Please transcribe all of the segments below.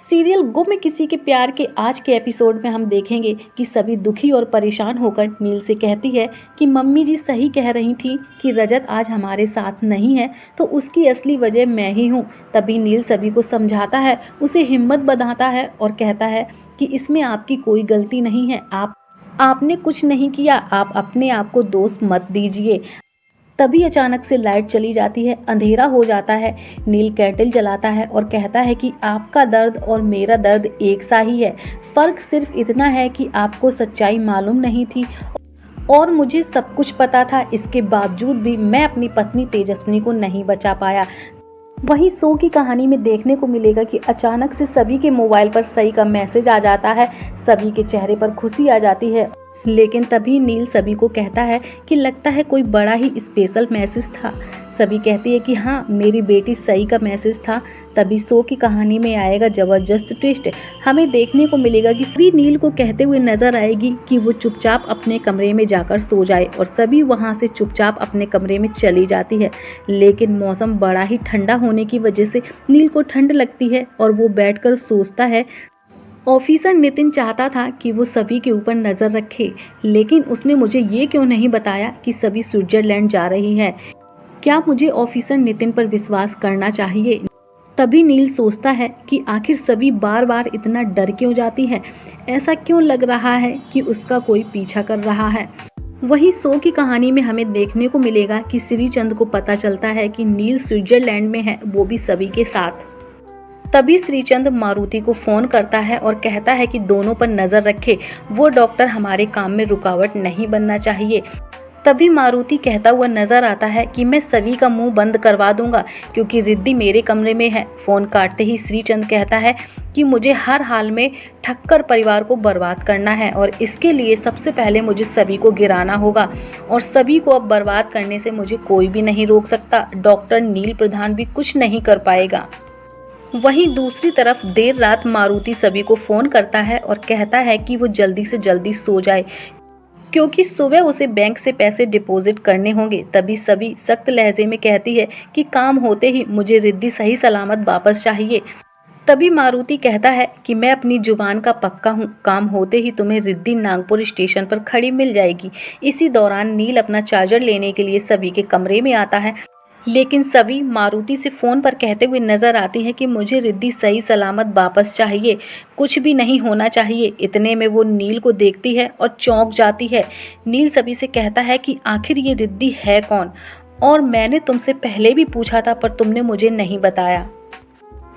Serial गुम में किसी के प्यार के आज के एपिसोड में हम देखेंगे कि सभी दुखी और परेशान होकर नील से कहती है कि मम्मी जी सही कह रही थी कि रजत आज हमारे साथ नहीं है, तो उसकी असली वजह मैं ही हूँ। तभी नील सभी को समझाता है, उसे हिम्मत बनाता है और कहता है कि इसमें आपकी कोई गलती नहीं है। आपने कुछ नहीं किया, आप अपने आप को दोष मत दीजिए। तभी अचानक से लाइट चली जाती है, अंधेरा हो जाता है। नील कैंडल जलाता है और कहता है कि आपका दर्द और मेरा दर्द एक सा ही है, फर्क सिर्फ इतना है कि आपको सच्चाई मालूम नहीं थी और मुझे सब कुछ पता था। इसके बावजूद भी मैं अपनी पत्नी तेजस्विनी को नहीं बचा पाया। वहीं सो की कहानी में देखने को मिलेगा कि अचानक से सभी के मोबाइल पर सई का मैसेज आ जाता है। सभी के चेहरे पर खुशी आ जाती है, लेकिन तभी नील सभी को कहता है कि लगता है कोई बड़ा ही स्पेशल मैसेज था। सभी कहती है कि हाँ, मेरी बेटी सई का मैसेज था। तभी सो की कहानी में आएगा जबरदस्त ट्विस्ट। हमें देखने को मिलेगा कि सभी नील को कहते हुए नजर आएगी कि वो चुपचाप अपने कमरे में जाकर सो जाए, और सभी वहाँ से चुपचाप अपने कमरे में चली जाती है। लेकिन मौसम बड़ा ही ठंडा होने की वजह से नील को ठंड लगती है और वो बैठकर सोचता है। ऑफिसर नितिन चाहता था कि वो सभी के ऊपर नज़र रखे, लेकिन उसने मुझे ये क्यों नहीं बताया कि सभी स्विट्जरलैंड जा रही है। क्या मुझे ऑफिसर नितिन पर विश्वास करना चाहिए? तभी नील सोचता है कि आखिर सभी बार बार इतना डर क्यों जाती है। ऐसा क्यों लग रहा है कि उसका कोई पीछा कर रहा है। वहीं सो की कहानी में हमें देखने को मिलेगा कि श्रीचंद को पता चलता है कि नील स्विट्जरलैंड में है, वो भी सभी के साथ। तभी श्रीचंद मारुति को फोन करता है और कहता है कि दोनों पर नजर रखे, वो डॉक्टर हमारे काम में रुकावट नहीं बनना चाहिए। तभी मारुति कहता हुआ नजर आता है कि मैं सभी का मुंह बंद करवा दूंगा, क्योंकि रिद्धि मेरे कमरे में है। फोन काटते ही श्रीचंद कहता है कि मुझे हर हाल में ठक्कर परिवार को बर्बाद करना है, और इसके लिए सबसे पहले मुझे सभी को गिराना होगा, और सभी को अब बर्बाद करने से मुझे कोई भी नहीं रोक सकता। डॉक्टर नील प्रधान भी कुछ नहीं कर पाएगा। वहीं दूसरी तरफ देर रात मारुति सभी को फोन करता है और कहता है कि वो जल्दी से जल्दी सो जाए, क्योंकि सुबह उसे बैंक से पैसे डिपॉजिट करने होंगे। तभी सभी सख्त लहजे में कहती है कि काम होते ही मुझे रिद्धि सही सलामत वापस चाहिए। तभी मारुति कहता है कि मैं अपनी जुबान का पक्का हूँ, काम होते ही तुम्हें रिद्धि नागपुर स्टेशन पर खड़ी मिल जाएगी। इसी दौरान नील अपना चार्जर लेने के लिए सभी के कमरे में आता है, लेकिन सभी मारुति से फोन पर कहते हुए नजर आती है कि मुझे रिद्धि सही सलामत वापस चाहिए, कुछ भी नहीं होना चाहिए। इतने में वो नील को देखती है और चौंक जाती है। नील सभी से कहता है कि आखिर ये रिद्धि है कौन, और मैंने तुमसे पहले भी पूछा था पर तुमने मुझे नहीं बताया।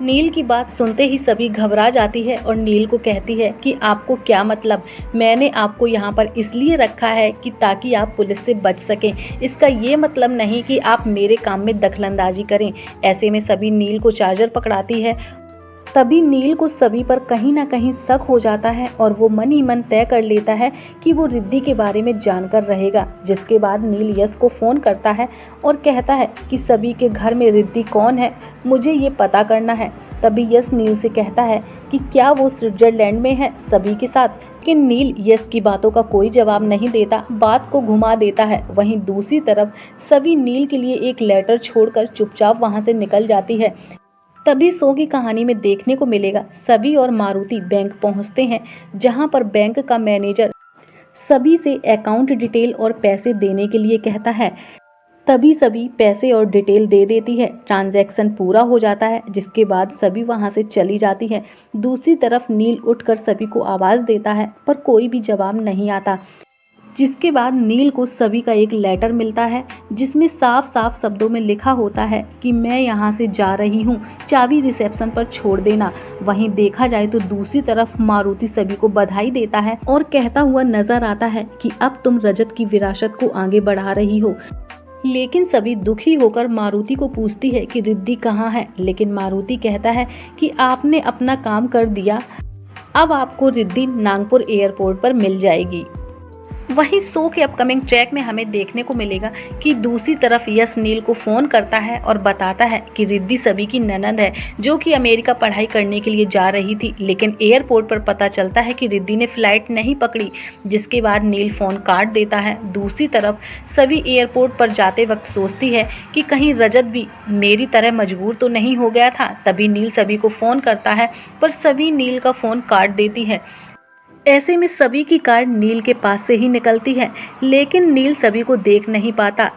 नील की बात सुनते ही सभी घबरा जाती है और नील को कहती है कि आपको क्या मतलब, मैंने आपको यहाँ पर इसलिए रखा है कि ताकि आप पुलिस से बच सकें, इसका ये मतलब नहीं कि आप मेरे काम में दखलंदाजी करें। ऐसे में सभी नील को चार्जर पकड़ाती है। तभी नील को सभी पर कहीं ना कहीं शक हो जाता है और वो मन ही मन तय कर लेता है कि वो रिद्धि के बारे में जानकर रहेगा। जिसके बाद नील यश को फोन करता है और कहता है कि सभी के घर में रिद्धि कौन है, मुझे ये पता करना है। तभी यश नील से कहता है कि क्या वो स्विट्जरलैंड में है सभी के साथ, कि नील यश की बातों का कोई जवाब नहीं देता, बात को घुमा देता है। वहीं दूसरी तरफ सभी नील के लिए एक लेटर छोड़कर चुपचाप वहां से निकल जाती है। तभी सो की कहानी में देखने को मिलेगा सभी और मारुति बैंक पहुंचते हैं, जहां पर बैंक का मैनेजर सभी से अकाउंट डिटेल और पैसे देने के लिए कहता है। तभी सभी पैसे और डिटेल दे देती है, ट्रांजैक्शन पूरा हो जाता है, जिसके बाद सभी वहां से चली जाती है। दूसरी तरफ नील उठकर सभी को आवाज देता है पर कोई भी जवाब नहीं आता। जिसके बाद नील को सभी का एक लेटर मिलता है, जिसमें साफ साफ शब्दों में लिखा होता है कि मैं यहाँ से जा रही हूँ, चाबी रिसेप्शन पर छोड़ देना। वहीं देखा जाए तो दूसरी तरफ मारुति सभी को बधाई देता है और कहता हुआ नजर आता है कि अब तुम रजत की विरासत को आगे बढ़ा रही हो। लेकिन सभी दुखी होकर मारुति को पूछती है कि रिद्धि कहाँ है, लेकिन मारुति कहता है कि आपने अपना काम कर दिया, अब आपको रिद्धि नागपुर एयरपोर्ट पर मिल जाएगी। वहीं शो के अपकमिंग ट्रैक में हमें देखने को मिलेगा कि दूसरी तरफ यश नील को फ़ोन करता है और बताता है कि रिद्धि सभी की ननद है जो कि अमेरिका पढ़ाई करने के लिए जा रही थी, लेकिन एयरपोर्ट पर पता चलता है कि रिद्धि ने फ्लाइट नहीं पकड़ी, जिसके बाद नील फ़ोन काट देता है। दूसरी तरफ सभी एयरपोर्ट पर जाते वक्त सोचती है कि कहीं रजत भी मेरी तरह मजबूर तो नहीं हो गया था। तभी नील सभी को फ़ोन करता है पर सभी नील का फ़ोन काट देती है। ऐसे में सभी की कार नील के पास से ही निकलती है, लेकिन नील सभी को देख नहीं पाता,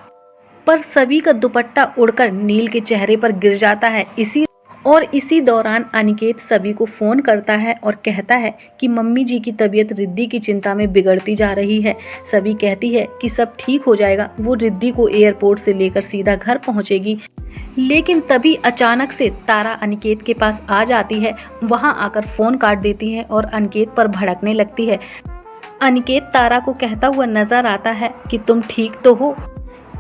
पर सभी का दुपट्टा उड़कर नील के चेहरे पर गिर जाता है। इसी दौरान अनिकेत सभी को फ़ोन करता है और कहता है कि मम्मी जी की तबीयत रिद्धि की चिंता में बिगड़ती जा रही है। सभी कहती है कि सब ठीक हो जाएगा, वो रिद्धि को एयरपोर्ट से लेकर सीधा घर पहुंचेगी। लेकिन तभी अचानक से तारा अनिकेत के पास आ जाती है, वहां आकर फ़ोन काट देती है और अनिकेत पर भड़कने लगती है। अनिकेत तारा को कहता हुआ नजर आता है कि तुम ठीक तो हो,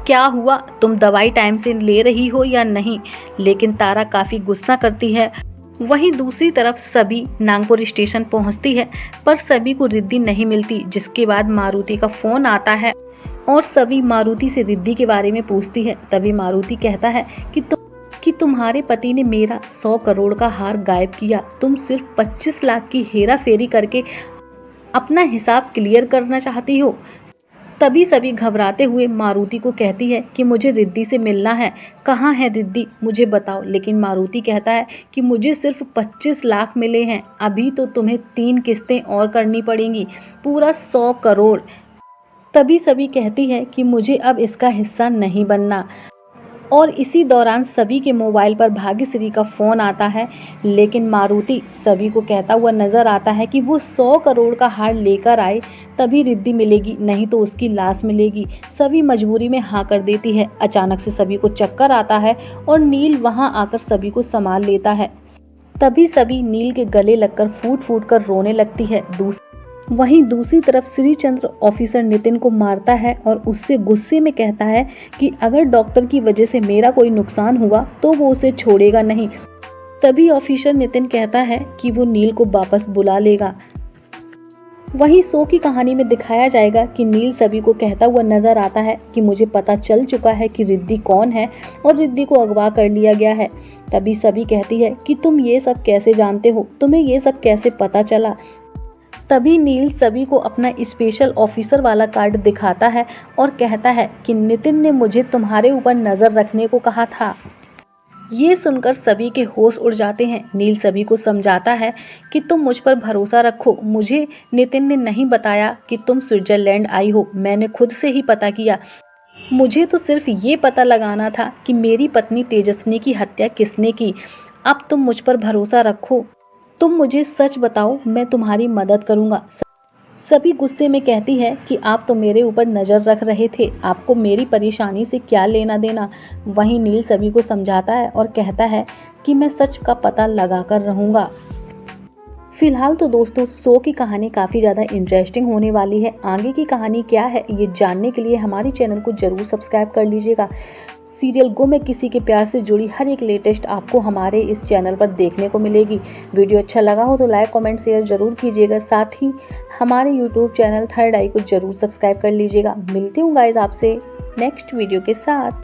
क्या हुआ, तुम दवाई टाइम से ले रही हो या नहीं। लेकिन तारा काफ़ी गुस्सा करती है। वहीं दूसरी तरफ सभी नागपुर स्टेशन पहुंचती है, पर सभी को रिद्धि नहीं मिलती, जिसके बाद मारुति का फ़ोन आता है और सभी मारुति से रिद्धि के बारे में पूछती है। तभी मारुति कहता है कि तुम्हारे पति ने मेरा 100 करोड़ का हार गायब किया, तुम सिर्फ 25 लाख की हेरा फेरी करके अपना हिसाब क्लियर करना चाहती हो। तभी सभी घबराते हुए मारुति को कहती है कि मुझे रिद्धि से मिलना है, कहाँ है रिद्धि, मुझे बताओ। लेकिन मारुति कहता है कि मुझे सिर्फ 25 लाख मिले हैं, अभी तो तुम्हें 3 किस्तें और करनी पड़ेंगी, पूरा 100 करोड़। तभी सभी कहती है कि मुझे अब इसका हिस्सा नहीं बनना। और इसी दौरान सभी के मोबाइल पर भाग्यश्री का फ़ोन आता है, लेकिन मारुति सभी को कहता हुआ नज़र आता है कि वो 100 करोड़ का हार लेकर आए तभी रिद्धि मिलेगी, नहीं तो उसकी लाश मिलेगी। सभी मजबूरी में हाँ कर देती है। अचानक से सभी को चक्कर आता है और नील वहाँ आकर सभी को संभाल लेता है। तभी सभी नील के गले लगकर फूट फूट कर रोने लगती है। वहीं दूसरी तरफ श्रीचंद्र ऑफिसर नितिन को मारता है और उससे गुस्से में कहता है कि अगर डॉक्टर की वजह से मेरा कोई नुकसान हुआ तो वो उसे छोड़ेगा नहीं। तभी ऑफिसर नितिन कहता है कि वो नील को वापस बुला लेगा। वहीं शो की कहानी में दिखाया जाएगा कि नील सभी को कहता हुआ नजर आता है कि मुझे पता चल चुका है कि रिद्धि कौन है और रिद्धि को अगवा कर लिया गया है। तभी सभी कहती है कि तुम ये सब कैसे जानते हो, तुम्हें ये सब कैसे पता चला। तभी नील सभी को अपना स्पेशल ऑफिसर वाला कार्ड दिखाता है और कहता है कि नितिन ने मुझे तुम्हारे ऊपर नज़र रखने को कहा था। ये सुनकर सभी के होश उड़ जाते हैं। नील सभी को समझाता है कि तुम मुझ पर भरोसा रखो, मुझे नितिन ने नहीं बताया कि तुम स्विट्जरलैंड आई हो, मैंने खुद से ही पता किया। मुझे तो सिर्फ ये पता लगाना था कि मेरी पत्नी तेजस्विनी की हत्या किसने की। अब तुम मुझ पर भरोसा रखो, तुम मुझे सच बताओ, मैं तुम्हारी मदद करूंगा। सभी गुस्से में कहती है कि आप तो मेरे ऊपर नज़र रख रहे थे, आपको मेरी परेशानी से क्या लेना देना। वहीं नील सभी को समझाता है और कहता है कि मैं सच का पता लगा कर रहूँगा। फिलहाल तो दोस्तों शो की कहानी काफ़ी ज़्यादा इंटरेस्टिंग होने वाली है। आगे की कहानी क्या है ये जानने के लिए हमारे चैनल को ज़रूर सब्सक्राइब कर लीजिएगा। सीरियल गुम है किसी के प्यार से जुड़ी हर एक लेटेस्ट आपको हमारे इस चैनल पर देखने को मिलेगी। वीडियो अच्छा लगा हो तो लाइक कमेंट शेयर जरूर कीजिएगा। साथ ही हमारे यूट्यूब चैनल थर्ड आई को जरूर सब्सक्राइब कर लीजिएगा। मिलती हूँ गाइज आपसे नेक्स्ट वीडियो के साथ।